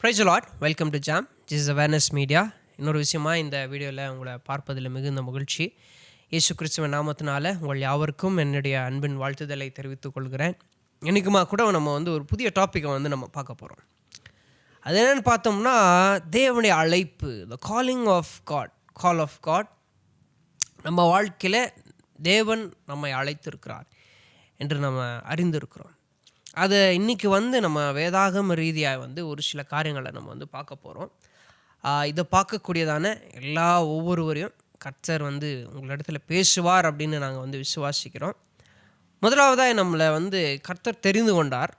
Praise the Lord. Welcome to jam. This is awareness media. இன்னொரு விஷயமா இந்த வீடியோவில் உங்களை பார்ப்பதில் மிகுந்த மகிழ்ச்சி. இயேசு கிறிஸ்துவின் நாமத்தினால உங்கள் யாவருக்கும் என்னுடைய அன்பின் வாழ்த்துதலை தெரிவித்துக் கொள்கிறேன். இன்றைக்குமா கூட நம்ம ஒரு புதிய டாப்பிக்கை நம்ம பார்க்க போகிறோம். அது என்னென்னு பார்த்தோம்னா, தேவனுடைய அழைப்பு, த காலிங் ஆஃப் காட். நம்ம வாழ்க்கையில் தேவன் நம்மை அழைத்திருக்கிறார் என்று நம்ம அறிந்திருக்கிறோம். அதை இன்றைக்கி நம்ம வேதாகம ரீதியாக ஒரு சில காரியங்களை நம்ம பார்க்க போகிறோம். இதை பார்க்கக்கூடியதான ஒவ்வொருவரையும் கர்த்தர் உங்களிடத்துல பேசுவார் அப்படின்னு நாங்கள் விசுவாசிக்கிறோம். முதலாவதாக நம்மளை கர்த்தர் தெரிந்து கொண்டார்.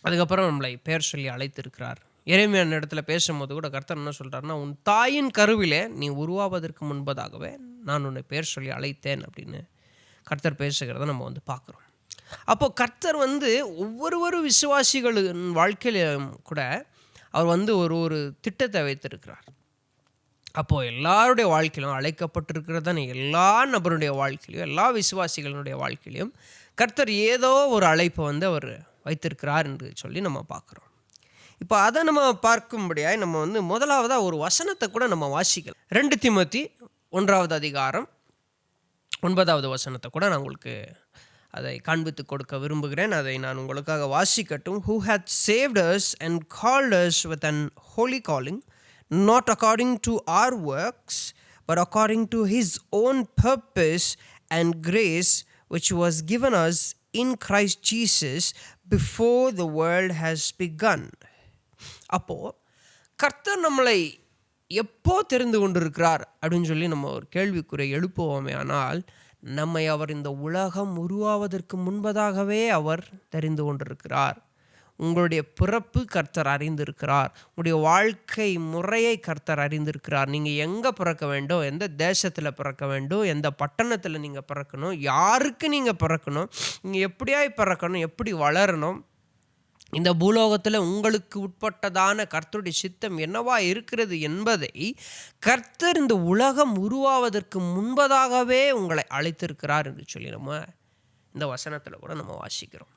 அதுக்கப்புறம் நம்மளை பெயர் சொல்லி அழைத்திருக்கிறார். எரேமியா இடத்துல பேசும்போது கூட கர்த்தர் என்ன சொல்கிறாருன்னா, உன் தாயின் கருவிலே நீ உருவாவதற்கு முன்பதாகவே நான் உன்னை பெயர் சொல்லி அழைத்தேன் அப்படின்னு கர்த்தர் பேசுகிறத நம்ம பார்க்குறோம். அப்போது கர்த்தர் ஒவ்வொரு விசுவாசிகளின் வாழ்க்கையிலும் கூட அவர் ஒரு திட்டத்தை வைத்திருக்கிறார். அப்போது எல்லாருடைய வாழ்க்கையிலும் அழைக்கப்பட்டிருக்கிறதான எல்லா நபருடைய வாழ்க்கையிலையும் எல்லா விசுவாசிகளுடைய வாழ்க்கையிலையும் கர்த்தர் ஏதோ ஒரு அழைப்பை அவர் வைத்திருக்கிறார் என்று சொல்லி நம்ம பார்க்குறோம். இப்போ அதை நம்ம பார்க்கும்படியாக நம்ம முதலாவதாக ஒரு வசனத்தை கூட நம்ம வாசிக்கலாம். 2 தீமோத்தி 1 அதிகாரம் 9 வசனத்தை கூட நான் உங்களுக்கு அதை காண்பித்து கொடுக்க விரும்புகிறேன். அதை நான் உங்களுக்காக வாசிக்கட்டும். Who hath saved us and called us with an holy calling, not according to our works, but according to his own purpose and grace, which was given us in Christ Jesus before the world has begun. அப்போது கர்த்தர் நம்மளை எப்போ தெரிந்து கொண்டிருக்கிறார் அப்படின்னு சொல்லி நம்ம ஒரு கேள்விக்குறை எழுப்புவோமே. ஆனால் நம்மை அவர் இந்த உலகம் உருவாவதற்கு முன்பதாகவே அவர் தெரிந்து கொண்டிருக்கிறார். உங்களுடைய பிறப்பு கர்த்தர் அறிந்திருக்கிறார். உங்களுடைய வாழ்க்கை முறையை கர்த்தர் அறிந்திருக்கிறார். நீங்கள் எங்கே பிறக்க வேண்டும், எந்த தேசத்தில் பிறக்க வேண்டும், எந்த பட்டணத்தில் நீங்கள் பிறக்கணும், யாருக்கு நீங்கள் பிறக்கணும், நீங்கள் எப்படியாய் பிறக்கணும், எப்படி வளரணும், இந்த பூலோகத்தில் உங்களுக்கு உட்பட்டதான கர்த்தருடைய சித்தம் என்னவா இருக்கிறது என்பதை கர்த்தர் இந்த உலகம் உருவாவதற்கு முன்பதாகவே உங்களை அழைத்திருக்கிறார் என்று சொல்லி நம்ம இந்த வசனத்தில் கூட நம்ம வாசிக்கிறோம்.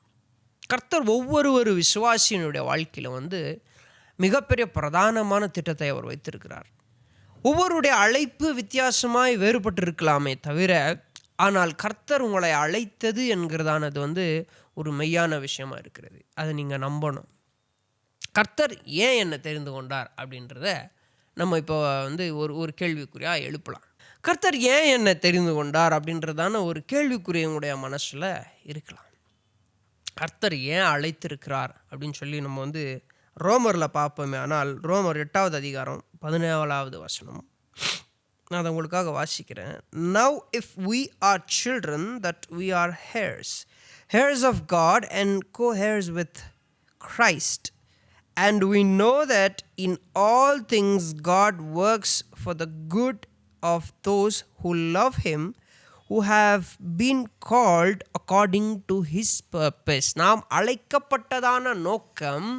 கர்த்தர் ஒவ்வொரு விசுவாசியினுடைய வாழ்க்கையில் மிகப்பெரிய பிரதானமான திட்டத்தை அவர் வைத்திருக்கிறார். ஒவ்வொருடைய அழைப்பு வித்தியாசமாய் வேறுபட்டு இருக்கலாமே தவிர, ஆனால் கர்த்தர் உங்களை அழைத்தது என்கிறதானது ஒரு மெய்யான விஷயமா இருக்கிறது. அதை நீங்கள் நம்பணும். கர்த்தர் ஏன் என்னை தெரிந்து கொண்டார் அப்படின்றத நம்ம இப்போ ஒரு கேள்விக்குறியாக எழுப்பலாம். கர்த்தர் ஏன் என்னை தெரிந்து கொண்டார் அப்படின்றதான ஒரு கேள்விக்குரிய உங்களுடைய மனசில் இருக்கலாம். கர்த்தர் ஏன் அழைத்திருக்கிறார் அப்படின்னு சொல்லி நம்ம ரோமரில் பார்ப்போமே. ஆனால் ரோமர் 8 அதிகாரம் 17 வசனம் நான் அதை உங்களுக்காக வாசிக்கிறேன். Now if we are children, that we are heirs of God and co-heirs with Christ, and we know that in all things God works for the good of those who love him, who have been called according to his purpose. நாம் அழைக்கப்பட்டதான நோக்கம்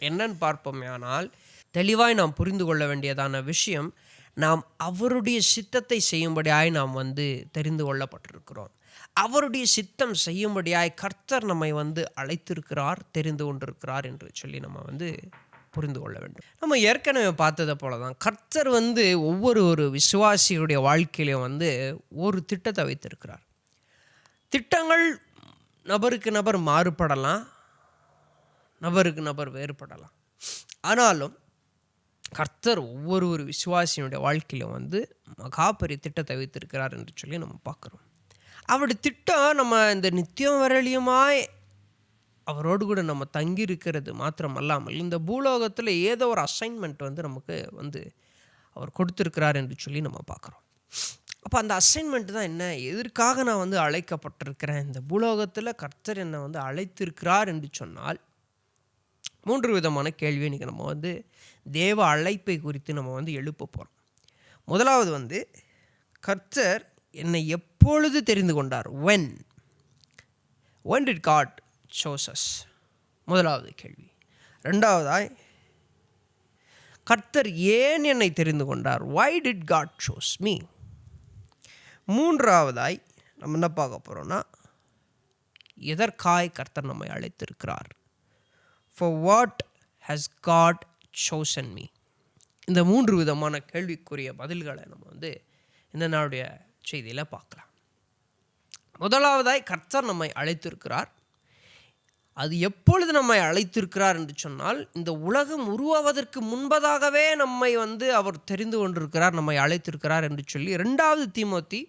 என்னன்னு பார்ப்போமே. ஆனால் தெளிவாய் நாம் புரிந்து கொள்ள வேண்டியதான விஷயம், நாம் அவருடைய சித்தத்தை செய்யும்படியாய் நாம் தெரிந்து கொள்ளப்பட்டிருக்கிறோம். அவருடைய சித்தம் செய்யும்படியாய் கர்த்தர் நம்மை அழைத்திருக்கிறார், தெரிந்து கொண்டிருக்கிறார் என்று சொல்லி நம்ம புரிந்து கொள்ள வேண்டும். நம்ம ஏற்கனவே பார்த்ததை போல தான் கர்த்தர் ஒவ்வொரு விசுவாசியுடைய வாழ்க்கையிலையும் ஒரு திட்டத்தை வைத்திருக்கிறார். திட்டங்கள் நபருக்கு நபர் மாறுபடலாம், நபருக்கு நபர் வேறுபடலாம். ஆனாலும் கர்த்தர் ஒவ்வொரு விசுவாசியினுடைய வாழ்க்கையிலும் மகா பெரிய திட்டத்தை வைத்திருக்கிறார் என்று சொல்லி நம்ம பார்க்குறோம். அவருடைய திட்டம் நம்ம இந்த நித்தியம் வரலியுமாய் அவரோடு கூட நம்ம தங்கி இருக்கிறது மாத்திரம் அல்லாமல், இந்த பூலோகத்தில் ஏதோ ஒரு அசைன்மெண்ட் நமக்கு அவர் கொடுத்துருக்கிறார் என்று சொல்லி நம்ம பார்க்குறோம். அப்போ அந்த அசைன்மெண்ட் தான் என்ன, எதற்காக நான் அழைக்கப்பட்டிருக்கிறேன், இந்த பூலோகத்தில் கர்த்தர் என்னை அழைத்திருக்கிறார் என்று சொன்னால் 3 விதமான கேள்வி இன்றைக்கி நம்ம தேவ அழைப்பை குறித்து நம்ம எழுப்ப போகிறோம். முதலாவது கர்த்தர் என்னை எப்பொழுது தெரிந்து கொண்டார். when did God chose us? முதலாவது கேள்வி. ரெண்டாவதாய் கர்த்தர் ஏன் என்னை தெரிந்து கொண்டார். why did God chose me? மூன்றாவதாய் நம்ம என்ன பார்க்க போகிறோம்னா, எதற்காய் கர்த்தர் நம்மை அழைத்திருக்கிறார். For what has God chosen me? இந்த 3 விதமான கேள்விக்குரிய பதில்களை நம்ம வந்து இந்த நாளுடைய செய்தியில் பார்க்கலாம். முதலாவதாய் கர்த்தர் நம்மை அழைத்திருக்கிறார். அது எப்பொழுது நம்மை அழைத்திருக்கிறார் என்று சொன்னால், இந்த உலகம் உருவாவதற்கு முன்பதாகவே நம்மை வந்து அவர் தெரிந்து கொண்டிருக்கிறார், நம்மை அழைத்திருக்கிறார் என்று சொல்லி 2 தீமோத்தி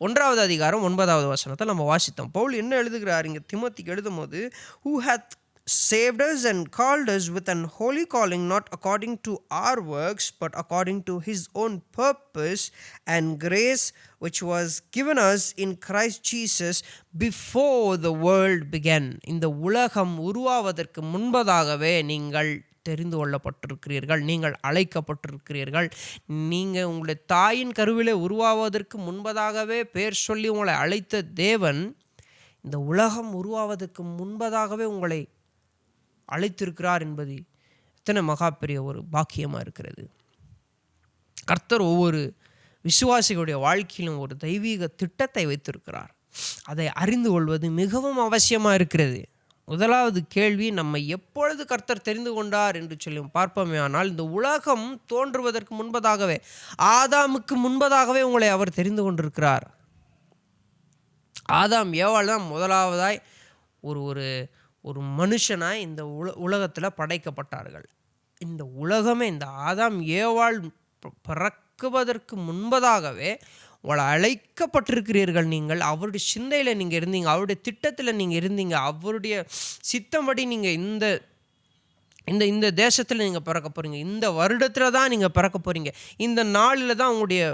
1 அதிகாரம் 9 வசனத்தை நம்ம வாசித்தோம். பவுல் என்ன எழுதுகிறார் இங்கே தீமோத்திக்கு எழுதும் போது, who hath saved us and called us with an holy calling, not according to our works, but according to his own purpose and grace, which was given us in Christ Jesus before the world began. இந்த உலகம் உருவாவதற்கு முன்பதாகவே நீங்கள் தெரிந்து கொள்ளப்பட்டிருக்கிறீர்கள், நீங்கள் அழைக்கப்பட்டிருக்கிறீர்கள். நீங்கள் உங்களுடைய தாயின் கருவிலே உருவாவதற்கு முன்பதாகவே பேர் சொல்லி உங்களை அழைத்த தேவன் இந்த உலகம் உருவாவதற்கு முன்பதாகவே உங்களை அழைத்திருக்கிறார் என்பது எத்தனை மகா பெரிய ஒரு பாக்கியமாக இருக்கிறது. கர்த்தர் ஒவ்வொரு விசுவாசிகளுடைய வாழ்க்கையிலும் ஒரு தெய்வீக திட்டத்தை வைத்திருக்கிறார். அதை அறிந்து கொள்வது மிகவும் அவசியமாக இருக்கிறது. முதலாவது கேள்வி, நம்ம எப்பொழுது கர்த்தர் தெரிந்து கொண்டார் என்று சொல்லி பார்ப்போமே ஆனால், இந்த உலகம் தோன்றுவதற்கு முன்பதாகவே, ஆதாமுக்கு முன்பதாகவே உங்களை அவர் தெரிந்து கொண்டிருக்கிறார். ஆதாம் ஏவாள் தான் முதலாவதாய் ஒரு மனுஷனாய் இந்த உலகத்தில் படைக்கப்பட்டார்கள். இந்த உலகமே இந்த ஆதாம் ஏவாள் பிறக்குவதற்கு முன்பதாகவே உங்களை அழைக்கப்பட்டிருக்கிறீர்கள். நீங்கள் அவருடைய சிந்தையில் நீங்கள் இருந்தீங்க, அவருடைய திட்டத்தில் நீங்கள் இருந்தீங்க, அவருடைய சித்தம்படி நீங்கள் இந்த தேசத்தில் நீங்கள் பிறக்க போகிறீங்க, இந்த வருடத்தில் தான் நீங்கள் பிறக்க போகிறீங்க, இந்த நாளில் தான் உங்களுடைய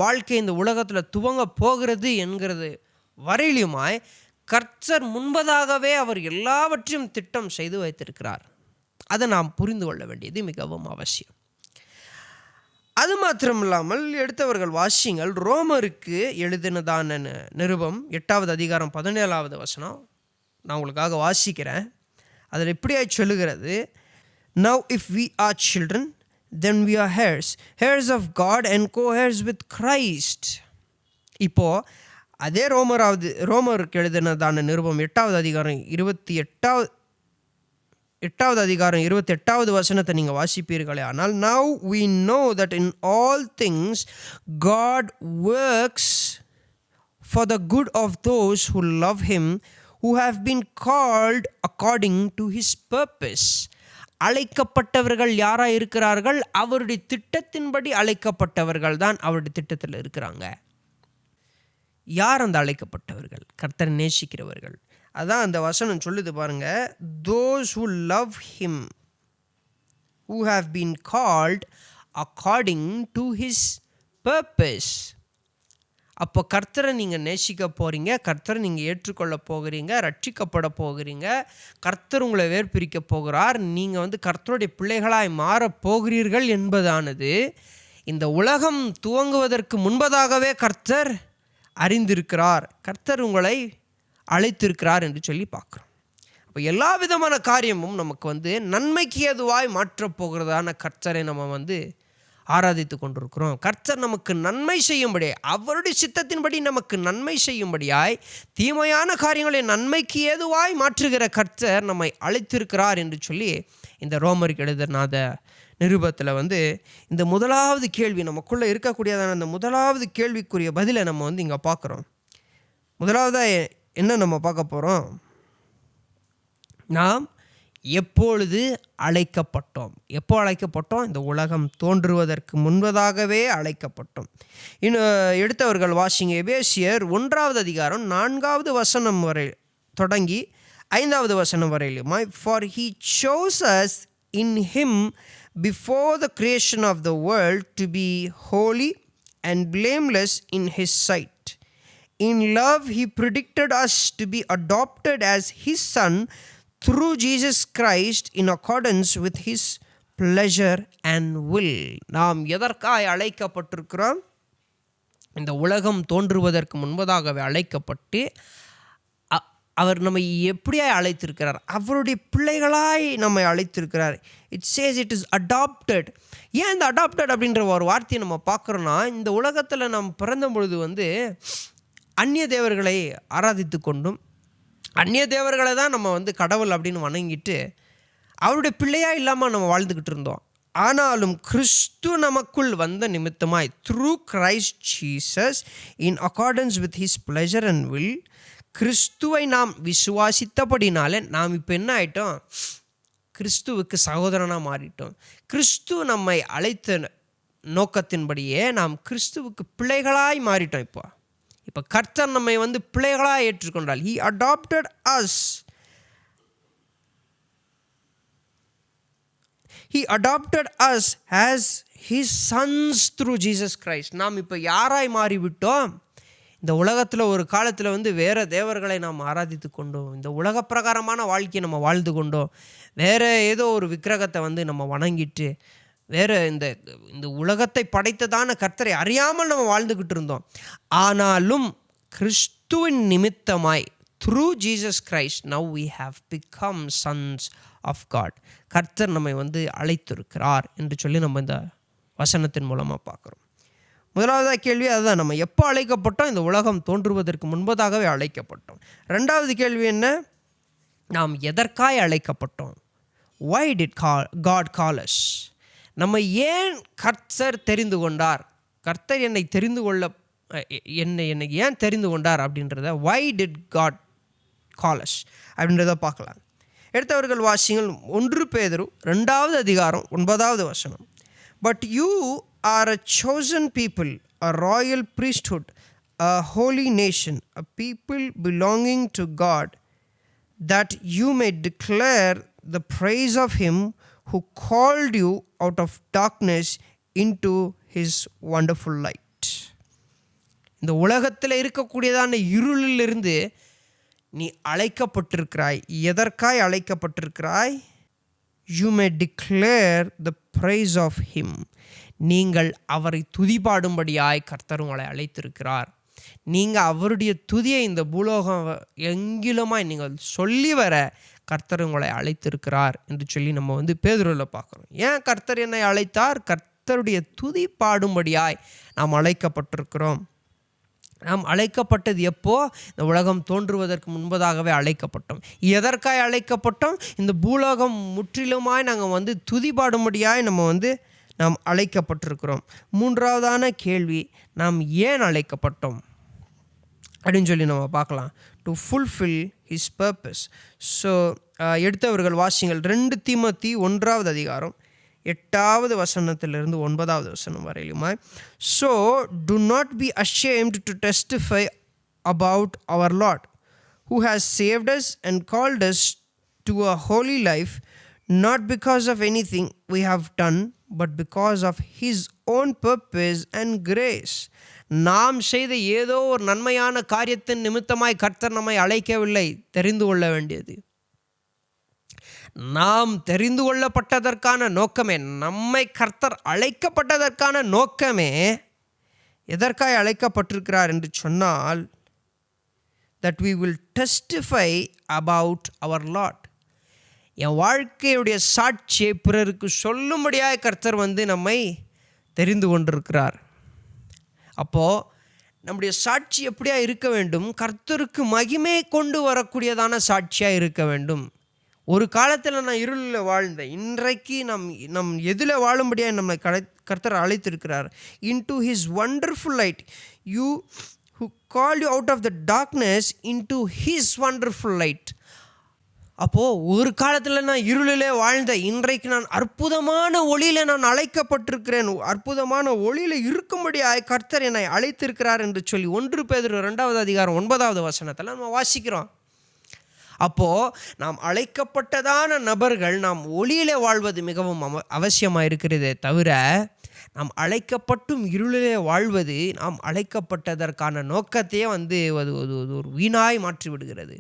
வாழ்க்கை இந்த உலகத்தில் துவங்க போகிறது என்கிறது வரையிலுமாய் கர்த்தர் முன்பதாகவே அவர் எல்லாவற்றையும் திட்டம் செய்து வைத்திருக்கிறார். அதை நாம் புரிந்து கொள்ள வேண்டியது மிகவும் அவசியம். அது மாத்திரமில்லாமல் எடுத்தவர்கள் வாசிங்கள், ரோமருக்கு எழுதினதான நிருபம் 8 அதிகாரம் 17 வசனம் நான் உங்களுக்காக வாசிக்கிறேன். அதில் இப்படியாய் சொல்லுகிறது, Now if we are children, then we are heirs of God and co-heirs with Christ. இப்போது அதே ரோமருக்கு எழுதினதான நிருபம் 8 அதிகாரம் 28 வசனத்தை நீங்கள் வாசிப்பீர்களே ஆனால், Now we know that in all things God works for the good of those who love him, who have been called according to his purpose. அழைக்கப்பட்டவர்கள் யாராக இருக்கிறார்கள்? அவருடைய திட்டத்தின்படி அழைக்கப்பட்டவர்கள் தான் அவருடைய திட்டத்தில் இருக்கிறாங்க. யார் அந்த அழைக்கப்பட்டவர்கள்? கர்த்தரை நேசிக்கிறவர்கள். அதான் அந்த வசனம் சொல்லுது பாருங்க, those who love him, who have been called according to his purpose. அப்போ கர்த்தரை நீங்கள் நேசிக்க போகிறீங்க, கர்த்தரை நீங்கள் ஏற்றுக்கொள்ள போகிறீங்க, ரட்சிக்கப்பட போகிறீங்க, கர்த்தர் உங்களை வேர்பிரிக்க போகிறார், நீங்கள் வந்து கர்த்தருடைய பிள்ளைகளாய் மாறப்போகிறீர்கள் என்பதானது இந்த உலகம் துவங்குவதற்கு முன்பதாகவே கர்த்தர் அறிந்திருக்கிறார், கர்த்தர் உங்களை அழைத்திருக்கிறார் என்று சொல்லி பார்க்குறோம். அப்போ எல்லா விதமான காரியமும் நமக்கு வந்து நன்மைக்கு ஏதுவாய் மாற்றப்போகிறதான கர்த்தரை நம்ம வந்து ஆராதித்து கொண்டிருக்கிறோம். கர்த்தர் நமக்கு நன்மை செய்யும்படி, அவருடைய சித்தத்தின்படி நமக்கு நன்மை செய்யும்படியாய், தீமையான காரியங்களை நன்மைக்கு ஏதுவாய் மாற்றுகிற கர்த்தர் நம்மை அழைத்திருக்கிறார் என்று சொல்லி இந்த ரோமருக்கு எழுதினாத நிருபத்தில் வந்து இந்த முதலாவது கேள்வி, நமக்குள்ளே இருக்கக்கூடியதான அந்த முதலாவது கேள்விக்குரிய பதிலை நம்ம வந்து இங்கே பார்க்குறோம். முதலாவதாக என்ன நம்ம பார்க்க போகிறோம்? நாம் எப்பொழுது அழைக்கப்பட்டோம்? எப்போ அழைக்கப்பட்டோம்? இந்த உலகம் தோன்றுவதற்கு முன்பதாகவே அழைக்கப்பட்டோம். இன்னும் எடுத்தவர்கள் வாசிங்க, எபேசியர் 1 அதிகாரம் 4 வசனம் வரை தொடங்கி 5 வசனம் வரையிலுமாய், For he chose us in him before the creation of the world to be holy and blameless in his sight. In love he predicted us to be adopted as his son through Jesus Christ in accordance with his pleasure and will. நாம் எதற்காய் அழைக்கப்பட்டிருக்கிறோம்? இந்த உலகம் தோன்றுவதற்கு முன்பதாகவே அழைக்கப்பட்டு அவர் நம்மை எப்படியாய் அழைத்திருக்கிறார்? அவருடைய பிள்ளைகளாய் நம்மை அழைத்திருக்கிறார். It says it is adapted. ஏன் இந்த அடாப்டட் அப்படின்ற ஒரு வார்த்தையை நம்ம பார்க்குறோன்னா, இந்த உலகத்தில் நாம் பிறந்த பொழுது வந்து அந்நிய தேவர்களை ஆராதித்து கொண்டும், அந்நிய தேவர்களை தான் நம்ம வந்து கடவுள் அப்படின்னு வணங்கிட்டு, அவருடைய பிள்ளையாக இல்லாமல் நம்ம வாழ்ந்துக்கிட்டு இருந்தோம். ஆனாலும் கிறிஸ்து நமக்குள் வந்த நிமித்தமாய் through Christ Jesus in accordance with his pleasure and will, கிறிஸ்துவை நாம் விசுவாசித்தபடினாலே நாம் இப்போ என்ன ஆயிட்டோம்? கிறிஸ்துவுக்கு சகோதரனாக மாறிட்டோம். கிறிஸ்து நம்மை அழைத்த நோக்கத்தின்படியே நாம் கிறிஸ்துவுக்கு பிள்ளைகளாய் மாறிட்டோம். இப்போ கர்த்தர் நம்மை பிள்ளைகளாக ஏற்றுக்கொண்டால், he adopted us. He adopted us as his sons through Jesus Christ. நாம் இப்போ யாராய் மாறிவிட்டோம்? இந்த உலகத்தில் ஒரு காலத்தில் வேறு தேவர்களை நாம் ஆராதித்து கொண்டோம். இந்த உலக பிரகாரமான வாழ்க்கையை நம்ம வாழ்ந்து கொண்டோம். வேறு ஏதோ ஒரு விக்கிரகத்தை நம்ம வணங்கிட்டு வேறு இந்த உலகத்தை படைத்ததான கர்த்தரை அறியாமல் நம்ம வாழ்ந்துக்கிட்டு இருந்தோம். ஆனாலும் கிறிஸ்துவின் நிமித்தமாய் through Jesus Christ now we have become sons of God. கர்த்தர் நம்மை அழைத்திருக்கிறார் என்று சொல்லி நம்ம இந்த வசனத்தின் மூலமாக பார்க்குறோம். முதலாவதாக கேள்வி அதுதான், நம்ம எப்போ அழைக்கப்பட்டோம்? இந்த உலகம் தோன்றுவதற்கு முன்பதாகவே அழைக்கப்பட்டோம். ரெண்டாவது கேள்வி என்ன? நாம் எதற்காய் அழைக்கப்பட்டோம்? why did God call us? நம்ம ஏன் கர்த்தர் தெரிந்து கொண்டார்? கர்த்தர் என்னை ஏன் தெரிந்து கொண்டார் அப்படின்றத why did God call us அப்படின்றத பார்க்கலாம். எடுத்தவர்கள் வாசிங்கள் 1 பேதுரு 2வது அதிகாரம் 9வது வசனம். But you are a chosen people, a royal priesthood, a holy nation, a people belonging to God, that you may declare the praise of him who called you out of darkness into his wonderful light. இந்த உலகத்தில் இருக்கக்கூடியதான இருளிலிருந்து நீ அழைக்கப்பட்டிருக்கிறாய். எதற்காய் அழைக்கப்பட்டிருக்கிறாய்? You may declare the praise of him. நீங்கள் அவரை துதிபாடும்படியாய் கர்த்தர் உங்களை அழைத்திருக்கிறார். நீங்கள் அவருடைய துதியை இந்த பூலோகம் எங்கிலுமாய் நீங்கள் சொல்லி வர கர்த்தர் உங்களை அழைத்திருக்கிறார் என்று சொல்லி நம்ம பேதுருவில் பார்க்குறோம். ஏன் கர்த்தர் என்னை அழைத்தார்? கர்த்தருடைய துதி பாடும்படியாய் நாம் அழைக்கப்பட்டிருக்கிறோம். நாம் அழைக்கப்பட்டது எப்போ? இந்த உலகம் தோன்றுவதற்கு முன்பதாகவே அழைக்கப்பட்டோம். எதற்காய் அழைக்கப்பட்டோம்? இந்த பூலோகம் முற்றிலுமாய் நாங்கள் துதி பாடும்படியாய் நாம் அழைக்கப்பட்டிருக்கிறோம். மூன்றாவதான கேள்வி, நாம் ஏன் அழைக்கப்பட்டோம் அப்படின்னு சொல்லி நம்ம பார்க்கலாம். To fulfil his purpose. So எடுத்தவர்கள் வாசிங்கள் 2 தீமோத்தி 1வது அதிகாரம் 8வது வசனத்திலிருந்து 9வது வசனம் வரையிலுமா. So to not be ashamed to testify about our lord who has saved us and called us to a holy life, not because of anything we have done, but because of his own purpose and grace. நாம் செய்த ஏதோ ஒரு நன்மையான காரியத்தின் நிமித்தமாய் கர்த்தர் நம்மை அழைக்கவில்லை. தெரிந்து கொள்ள வேண்டியது, நாம் தெரிந்து கொள்ளப்பட்டதற்கான நோக்கமே, நம்மை கர்த்தர் அழைக்கப்பட்டதற்கான நோக்கமே எதற்காய் அழைக்கப்பட்டிருக்கிறார் என்று சொன்னால், that we will testify about our Lord. என் வாழ்க்கையுடைய சாட்சியை பிறருக்கு சொல்லும்படியாக கர்த்தர் நம்மை தெரிந்து கொண்டிருக்கிறார். அப்போது நம்முடைய சாட்சி எப்படியா இருக்க வேண்டும்? கர்த்தருக்கு மகிமை கொண்டு வரக்கூடியதான சாட்சியாக இருக்க வேண்டும். ஒரு காலத்தில் நான் இருளில் வாழ்ந்தேன், இன்றைக்கு நம் எதில் வாழும்படியாக நம்மை கர்த்தர் அழைத்திருக்கிறார். Into his wonderful light, you who called you out of the darkness into his wonderful light. அப்போது ஒரு காலத்தில் நான் இருளிலே வாழ்ந்த, இன்றைக்கு நான் அற்புதமான ஒளியில் நான் அழைக்கப்பட்டிருக்கிறேன். அற்புதமான ஒளியில் இருக்கும்படியாக கர்த்தர் என்னை அழைத்திருக்கிறார் என்று சொல்லி 1 பேதுரு 2வது அதிகாரம் 9வது வசனத்தில் நம்ம வாசிக்கிறோம். அப்போது நாம் அழைக்கப்பட்டதான நபர்கள் நாம் ஒளியிலே வாழ்வது மிகவும் அவசியமாக இருக்கிறதே தவிர, நாம் அழைக்கப்பட்டும் இருளிலே வாழ்வது நாம் அழைக்கப்பட்டதற்கான நோக்கத்தையே ஒரு வீணாய் மாற்றி விடுகிறது.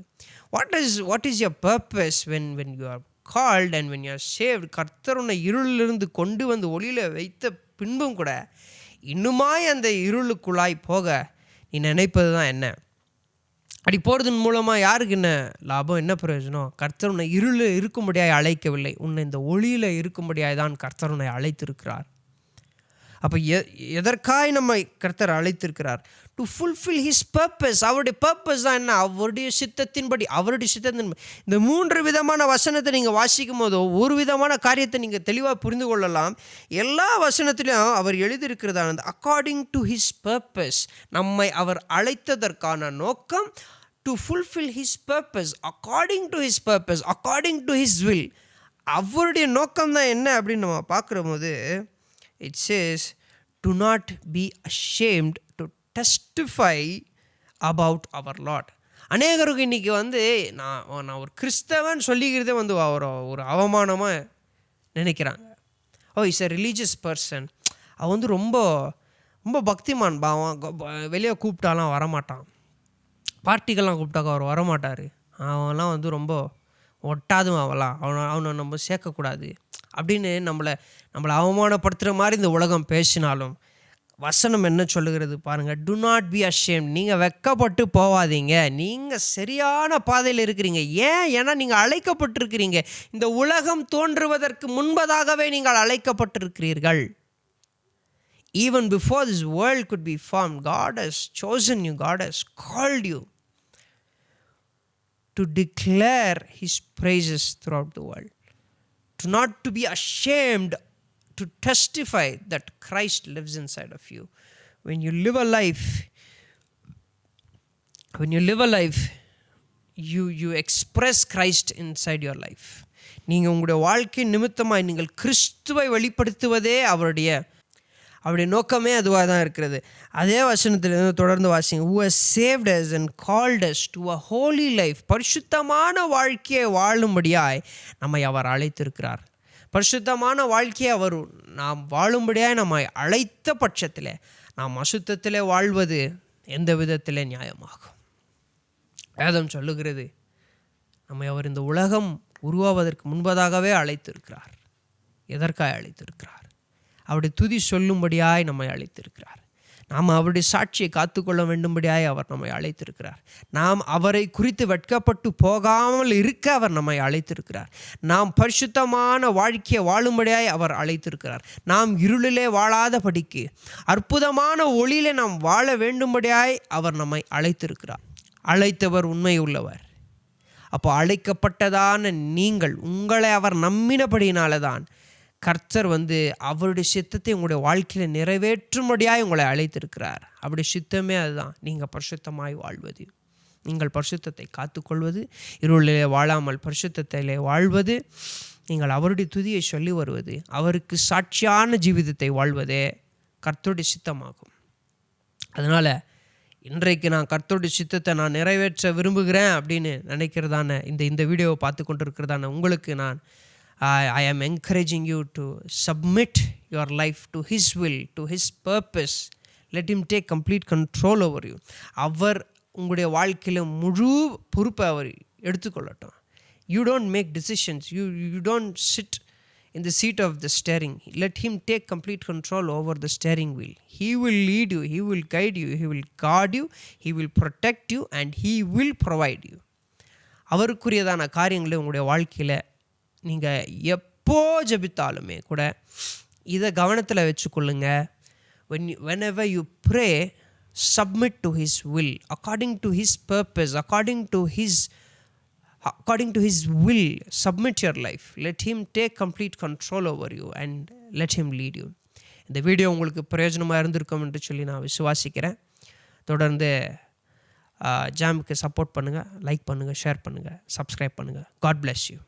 What is your purpose when you are called and when you are saved? கர்த்தர் உன்னை இருளிலிருந்து கொண்டு ஒளியில் வைத்த பின்பும் கூட இன்னுமாய் அந்த இருளுக்குள்ளாய் போக நீ நினைப்பது தான் என்ன? அப்படி போகிறதன் மூலமாக யாருக்கு என்ன லாபம், என்ன பிரயோஜனம்? கர்த்தர் உன்னை இருளில் இருக்கும்படியாக அழைக்கவில்லை, உன்னை இந்த ஒளியில் இருக்கும்படியாக தான் கர்த்தர் உன்னை அழைத்திருக்கிறார். அப்போ எதற்காய் நம்மை கர்த்தர் அழைத்திருக்கிறார்? To fulfil his purpose. அவருடைய பர்பஸ் தான் என்ன? அவருடைய சித்தத்தின்படி. இந்த 3 விதமான வசனத்தை நீங்கள் வாசிக்கும் போதோ ஒரு விதமான காரியத்தை நீங்கள் தெளிவாக புரிந்து கொள்ளலாம். எல்லா வசனத்திலும் அவர் எழுதியிருக்கிறதானது அக்கார்டிங் டு ஹிஸ் பர்பஸ். நம்மை அவர் அழைத்ததற்கான நோக்கம் to fulfil his purpose, according to his purpose, according to his will. அவருடைய நோக்கம் தான் என்ன அப்படின்னு நம்ம பார்க்குற போது it says, do not be ashamed to testify about our Lord. அநேகருக்கு இன்றைக்கி நான் ஒரு கிறிஸ்தவன் சொல்லிக்கிறதே ஒரு அவமானமாக நினைக்கிறாங்க. Is a religious person. அவன் ரொம்ப ரொம்ப பக்திமான். வெளியே கூப்பிட்டாலாம் வரமாட்டான், பார்ட்டிக்கெல்லாம் கூப்பிட்டாக்க அவர் வரமாட்டார், அவன்லாம் ரொம்ப ஒட்டாதும், அவனை நம்ம சேர்க்கக்கூடாது அப்படின்னு நம்மளை அவமானப்படுத்துகிற மாதிரி இந்த உலகம் பேசினாலும் வசனம் என்ன சொல்லுகிறது பாருங்கள். To not B ashamed. நீங்கள் வெட்கப்பட்டு போகாதீங்க. நீங்கள் சரியான பாதையில் இருக்கிறீங்க. ஏன்னா நீங்கள் அழைக்கப்பட்டிருக்கிறீங்க. இந்த உலகம் தோன்றுவதற்கு முன்பதாகவே நீங்கள் அழைக்கப்பட்டிருக்கிறீர்கள். Even before this world could be formed, God has chosen you. God has called you to declare His praises throughout the world. Not to be ashamed to testify that Christ lives inside of you. When you live a life, you express Christ inside your life. நீங்கள் உங்களுடைய வாழ்க்கை நிமித்தமாய் நீங்கள் கிறிஸ்துவை வெளிப்படுத்துவதே அவருடைய நோக்கமே அதுவாக தான் இருக்கிறது. அதே வசனத்தில் தொடர்ந்து வாசிங்க. who has saved us and called us to a holy life. பரிசுத்தமான வாழ்க்கையை வாழும்படியாய் நம்மை அவர் அழைத்திருக்கிறார். பரிசுத்தமான வாழ்க்கையை நாம் வாழும்படியாய் நம்மை அழைத்த பட்சத்தில் நாம் அசுத்தத்திலே வாழ்வது எந்த விதத்திலே நியாயமாகும்? வேதம் சொல்லுகிறது நம்மை அவர் இந்த உலகம் உருவாவதற்கு முன்பதாகவே அழைத்திருக்கிறார். எதற்காக அழைத்திருக்கிறார்? அவருடைய துதி சொல்லும்படியாய் நம்மை அழைத்திருக்கிறார். நாம் அவருடைய சாட்சியை காத்துக்கொள்ள வேண்டும்படியாய் அவர் நம்மை அழைத்திருக்கிறார். நாம் அவரை குறித்து வெட்கப்பட்டு போகாமல் இருக்க அவர் நம்மை அழைத்திருக்கிறார். நாம் பரிசுத்தமான வாழ்க்கையை வாழும்படியாய் அவர் அழைத்திருக்கிறார். நாம் இருளிலே வாழாதபடிக்கு அற்புதமான ஒளியிலே நாம் வாழ வேண்டும்படியாய் அவர் நம்மை அழைத்திருக்கிறார். அழைத்தவர் உண்மை உள்ளவர். அப்போ அழைக்கப்பட்டதான நீங்கள், உங்களை அவர் நம்பினபடியினால தான் கர்த்தர் அவருடைய சித்தத்தை உங்களுடைய வாழ்க்கையில் நிறைவேற்றும்படியாய் உங்களை அழைத்திருக்கிறார். அவருடைய சித்தமே அதுதான். நீங்கள் பரிசுத்தமாய் வாழ்வது, நீங்கள் பரிசுத்தத்தை காத்துக்கொள்வது, இருளிலே வாழாமல் பரிசுத்தத்திலே வாழ்வது, நீங்கள் அவருடைய துதியை சொல்லி வருவது, அவருக்கு சாட்சியான ஜீவிதத்தை வாழ்வதே கர்த்தருடைய சித்தமாகும். அதனால் இன்றைக்கு நான் கர்த்தருடைய சித்தத்தை நான் நிறைவேற்ற விரும்புகிறேன் அப்படின்னு நினைக்கிறதான இந்த வீடியோவை பார்த்து கொண்டிருக்கிறதான உங்களுக்கு I am encouraging you to submit your life to His will, to His purpose. Let Him take complete control over you. அவர் உங்களுடைய வாழ்க்கையில் முழு பொறுப்பை அவர் எடுத்துக்கொள்ளட்டும். You don't make decisions. You don't sit in the seat of the steering. Let Him take complete control over the steering wheel. He will lead you. He will guide you. He will guard you. He will protect you and He will provide you. அவருக்குரியதான காரியங்களை உங்களுடைய வாழ்க்கையில் நீங்கள் எப்போ ஜெபித்தாலுமே கூட இதை கவனத்தில் வச்சுக்கொள்ளுங்க. whenever you pray, submit to His will, according to His purpose, according to His will. Submit your life. Let Him take complete control over you and let Him lead you. இந்த வீடியோ உங்களுக்கு பிரயோஜனமாக இருந்திருக்கும் என்று சொல்லி நான் விசுவாசிக்கிறேன். தொடர்ந்து ஜாமுக்கு support பண்ணுங்கள், லைக் பண்ணுங்கள், ஷேர் பண்ணுங்கள், சப்ஸ்கிரைப் பண்ணுங்கள். God bless you.